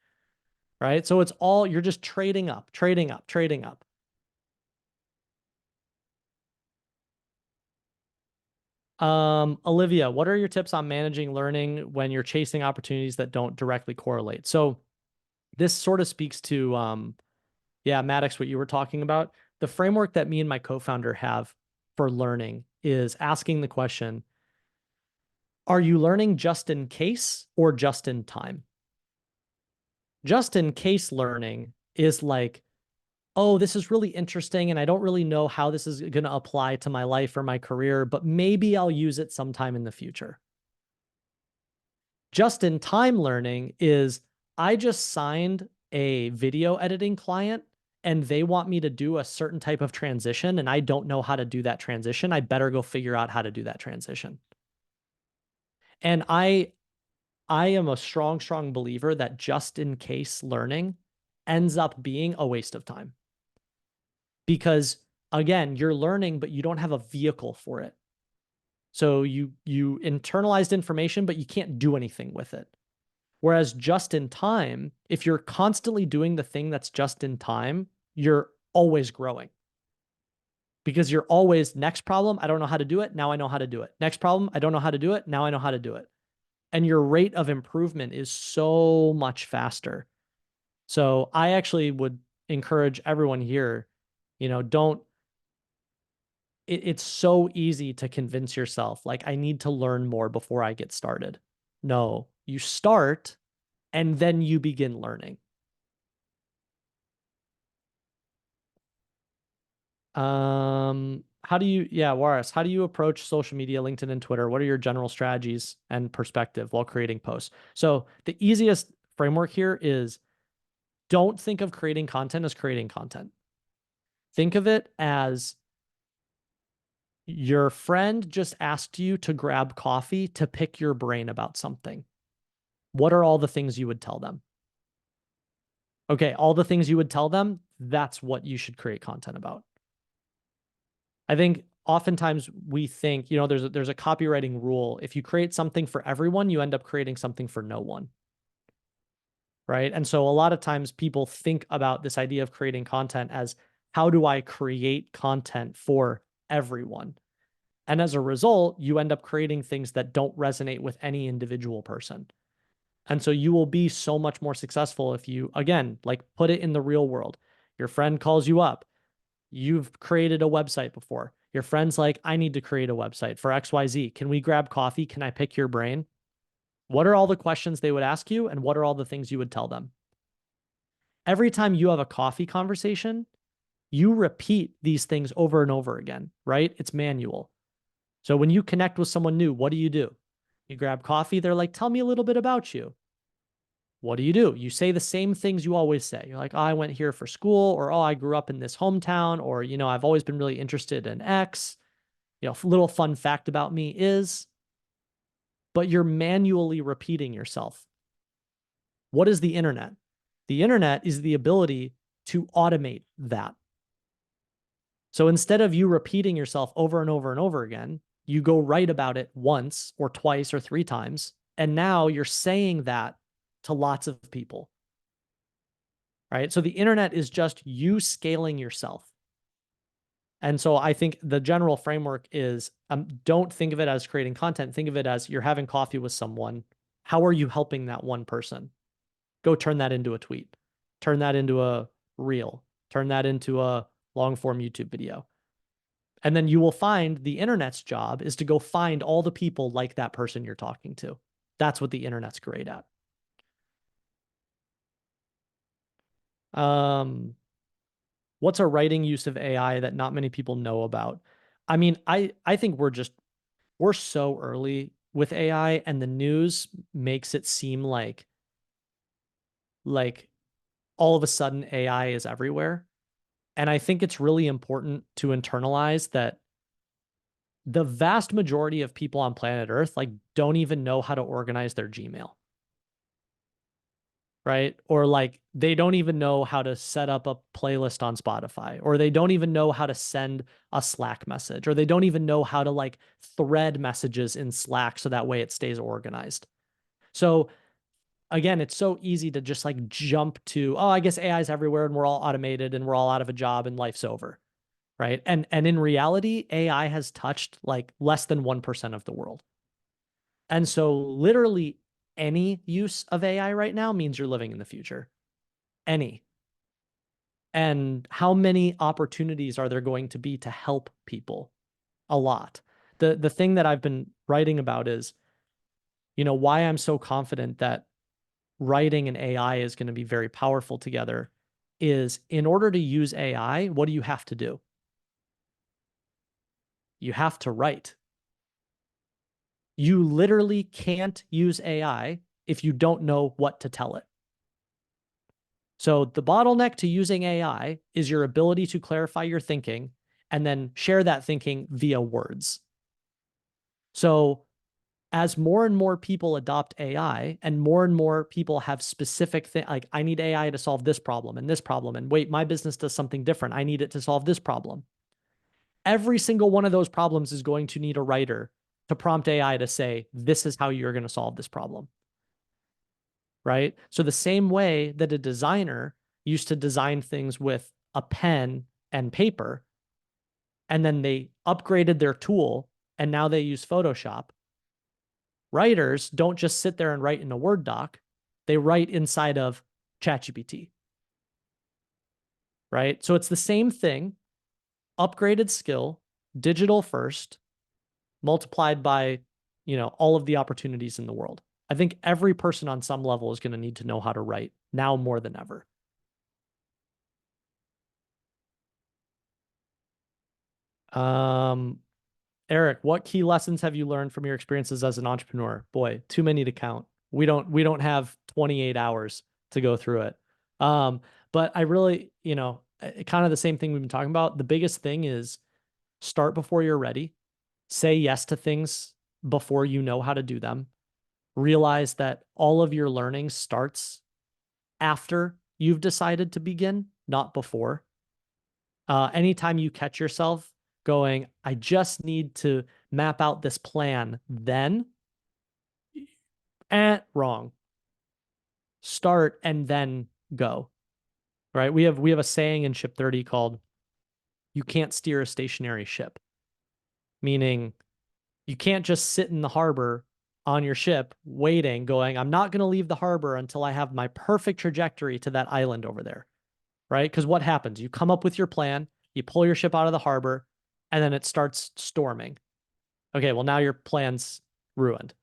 Right. So it's all, you're just trading up, trading up, trading up. Olivia, what are your tips on managing learning when you're chasing opportunities that don't directly correlate? So this sort of speaks to, Maddox, what you were talking about. The framework that me and my co-founder have for learning is asking the question, are you learning just in case or just in time? Just in case learning is like, oh, this is really interesting and I don't really know how this is going to apply to my life or my career, but maybe I'll use it sometime in the future. Just in time learning is, I just signed a video editing client and they want me to do a certain type of transition and I don't know how to do that transition. I better go figure out how to do that transition. And I am a strong, strong believer that just in case learning ends up being a waste of time. Because again, you're learning, but you don't have a vehicle for it. So you internalized information, but you can't do anything with it. Whereas just in time, if you're constantly doing the thing that's just in time, you're always growing. Because you're always, next problem, I don't know how to do it. Now I know how to do it. Next problem, I don't know how to do it. Now I know how to do it. And your rate of improvement is so much faster. So I actually would encourage everyone here, it's so easy to convince yourself, like, I need to learn more before I get started. No, you start and then you begin learning. Waris, how do you approach social media, LinkedIn and Twitter? What are your general strategies and perspective while creating posts? So the easiest framework here is, don't think of creating content as creating content. Think of it as your friend just asked you to grab coffee to pick your brain about something. What are all the things you would tell them? Okay, all the things you would tell them, that's what you should create content about. I think oftentimes we think, there's a copywriting rule. If you create something for everyone, you end up creating something for no one. Right? And so a lot of times people think about this idea of creating content as, how do I create content for everyone? And as a result, you end up creating things that don't resonate with any individual person. And so you will be so much more successful if you, again, like, put it in the real world. Your friend calls you up. You've created a website before. Your friend's like, I need to create a website for XYZ. Can we grab coffee? Can I pick your brain? What are all the questions they would ask you? And what are all the things you would tell them? Every time you have a coffee conversation, you repeat these things over and over again, right? It's manual. So when you connect with someone new, what do? You grab coffee. They're like, tell me a little bit about you. What do? You say the same things you always say. You're like, oh, I went here for school, or oh, I grew up in this hometown, or, I've always been really interested in X. Little fun fact about me is, but you're manually repeating yourself. What is the internet? The internet is the ability to automate that. So instead of you repeating yourself over and over and over again, you go write about it once or twice or 3 times. And now you're saying that to lots of people, right? So the internet is just you scaling yourself. And so I think the general framework is, don't think of it as creating content. Think of it as you're having coffee with someone. How are you helping that one person? Go turn that into a tweet. Turn that into a reel. Turn that into a long form YouTube video. And then you will find the internet's job is to go find all the people like that person you're talking to. That's what the internet's great at. What's a writing use of AI that not many people know about? I mean, I think we're so early with AI, and the news makes it seem like all of a sudden AI is everywhere. And I think it's really important to internalize that the vast majority of people on planet Earth don't even know how to organize their Gmail. Right? Or they don't even know how to set up a playlist on Spotify, or they don't even know how to send a Slack message, or they don't even know how to thread messages in Slack so that way it stays organized. So again, it's so easy to just jump to, oh, I guess AI is everywhere and we're all automated and we're all out of a job and life's over. Right? And in reality, AI has touched less than 1% of the world. And so literally any use of AI right now means you're living in the future. Any. And how many opportunities are there going to be to help people? A lot. The thing that I've been writing about is, why I'm so confident that writing and AI is going to be very powerful together is, in order to use AI, what do you have to do? You have to write. You literally can't use AI if you don't know what to tell it. So the bottleneck to using AI is your ability to clarify your thinking and then share that thinking via words. So as more and more people adopt AI and more people have specific things, I need AI to solve this problem, and wait, my business does something different. I need it to solve this problem. Every single one of those problems is going to need a writer to prompt AI to say, this is how you're going to solve this problem. Right? So the same way that a designer used to design things with a pen and paper, and then they upgraded their tool and now they use Photoshop, writers don't just sit there and write in a Word doc. They write inside of ChatGPT. Right? So it's the same thing, upgraded skill, digital first, multiplied by, all of the opportunities in the world. I think every person on some level is going to need to know how to write now more than ever. Eric, what key lessons have you learned from your experiences as an entrepreneur? Boy, too many to count. We don't have 28 hours to go through it. But I really, kind of the same thing we've been talking about. The biggest thing is start before you're ready. Say yes to things before you know how to do them. Realize that all of your learning starts after you've decided to begin, not before. Anytime you catch yourself going, I just need to map out this plan, then, wrong. Start and then go. Right? We have a saying in Ship30 called, you can't steer a stationary ship. Meaning, you can't just sit in the harbor on your ship waiting, going, I'm not going to leave the harbor until I have my perfect trajectory to that island over there. Right? Because what happens? You come up with your plan, You pull your ship out of the harbor, and then it starts storming. Okay, well, now your plan's ruined,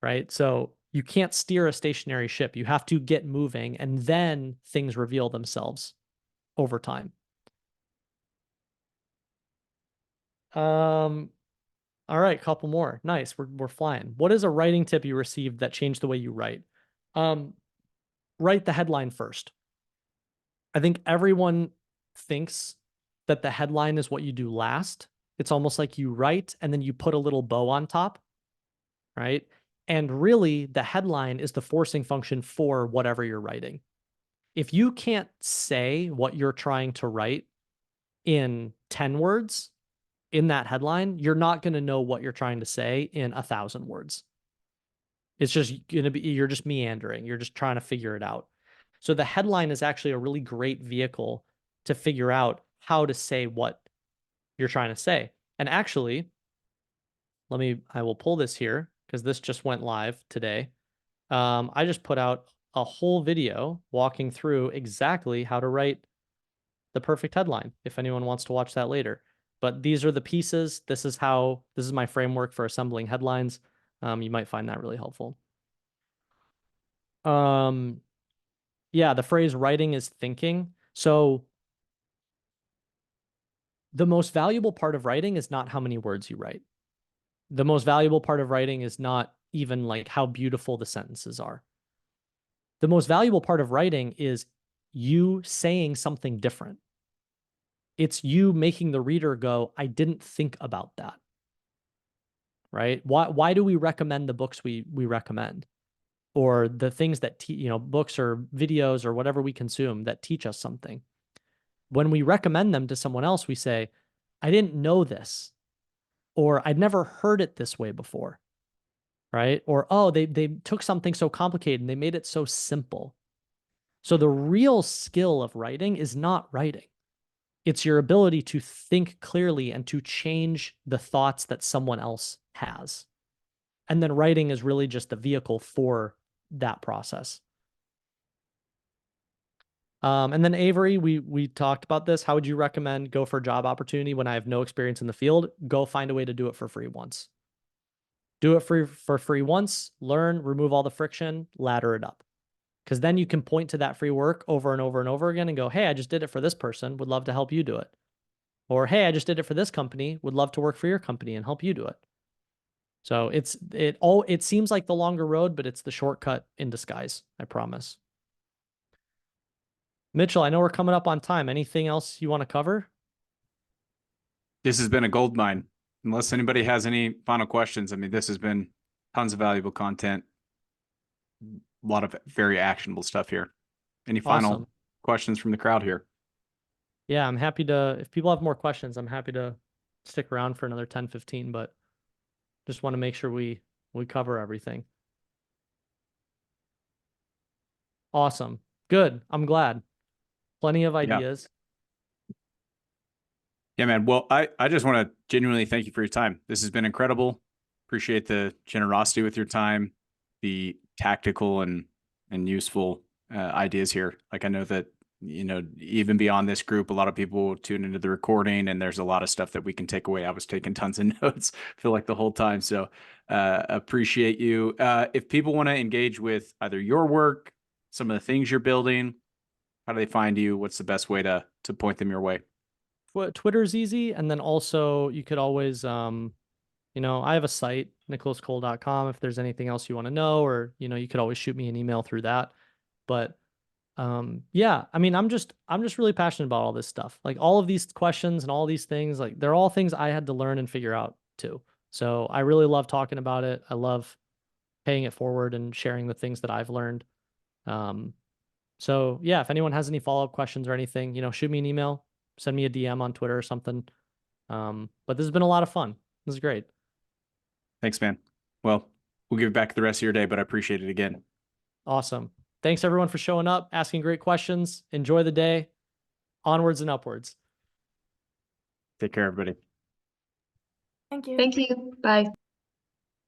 right? So you can't steer a stationary ship. You have to get moving, and then things reveal themselves over time. All right, couple more. Nice. We're flying. What is a writing tip you received that changed the way you write? Write the headline first. I think everyone thinks that the headline is what you do last. It's almost like you write and then you put a little bow on top, right? And really, the headline is the forcing function for whatever you're writing. If you can't say what you're trying to write in 10 words in that headline, you're not going to know what you're trying to say in 1,000 words. It's just going to be, you're just meandering. You're just trying to figure it out. So the headline is actually a really great vehicle to figure out how to say what you're trying to say. And actually, I will pull this here because this just went live today. I just put out a whole video walking through exactly how to write the perfect headline, if anyone wants to watch that later. But these are the pieces. This is my framework for assembling headlines. You might find that really helpful. Yeah, the phrase writing is thinking. So the most valuable part of writing is not how many words you write. The most valuable part of writing is not even like how beautiful the sentences are. The most valuable part of writing is you saying something different. It's you making the reader go, I didn't think about that. Right? Why do we recommend the books we recommend? Or the things that, books or videos or whatever we consume that teach us something. When we recommend them to someone else, we say, I didn't know this, or I'd never heard it this way before, right? Or, oh, they took something so complicated and they made it so simple. So the real skill of writing is not writing. It's your ability to think clearly and to change the thoughts that someone else has. And then writing is really just the vehicle for that process. And then Avery, we talked about this. How would you recommend go for a job opportunity when I have no experience in the field? Go find a way to do it for free once. Do it for free once, learn, remove all the friction, ladder it up. Because then you can point to that free work over and over and over again and go, hey, I just did it for this person, would love to help you do it. Or, hey, I just did it for this company, would love to work for your company and help you do it. So it seems like the longer road, but it's the shortcut in disguise, I promise. Mitchell, I know we're coming up on time. Anything else you want to cover? This has been a gold mine. Unless anybody has any final questions, I mean, this has been tons of valuable content. A lot of very actionable stuff here. Any final questions from the crowd here? Yeah, I'm happy to, if people have more questions, I'm happy to stick around for another 10, 15, but just want to make sure we cover everything. Awesome. Good. I'm glad. Plenty of ideas. Yeah, man. Well, I just want to genuinely thank you for your time. This has been incredible. Appreciate the generosity with your time, the tactical and useful ideas here. Like, I know that, even beyond this group, a lot of people tune into the recording and there's a lot of stuff that we can take away. I was taking tons of notes, feel like the whole time. So appreciate you. If people want to engage with either your work, some of the things you're building, how do they find you? What's the best way to point them your way? Twitter's easy. And then also you could always, I have a site, nicolascole.com. If there's anything else you want to know, or, you could always shoot me an email through that. But yeah, I mean, I'm just really passionate about all this stuff. Like, all of these questions and all these things, like, they're all things I had to learn and figure out too. So I really love talking about it. I love paying it forward and sharing the things that I've learned. So yeah, if anyone has any follow-up questions or anything, shoot me an email, send me a DM on Twitter or something. But this has been a lot of fun. This is great. Thanks, man. Well, we'll give back the rest of your day, but I appreciate it again. Awesome. Thanks everyone for showing up, asking great questions. Enjoy the day. Onwards and upwards. Take care, everybody. Thank you. Thank you. Bye.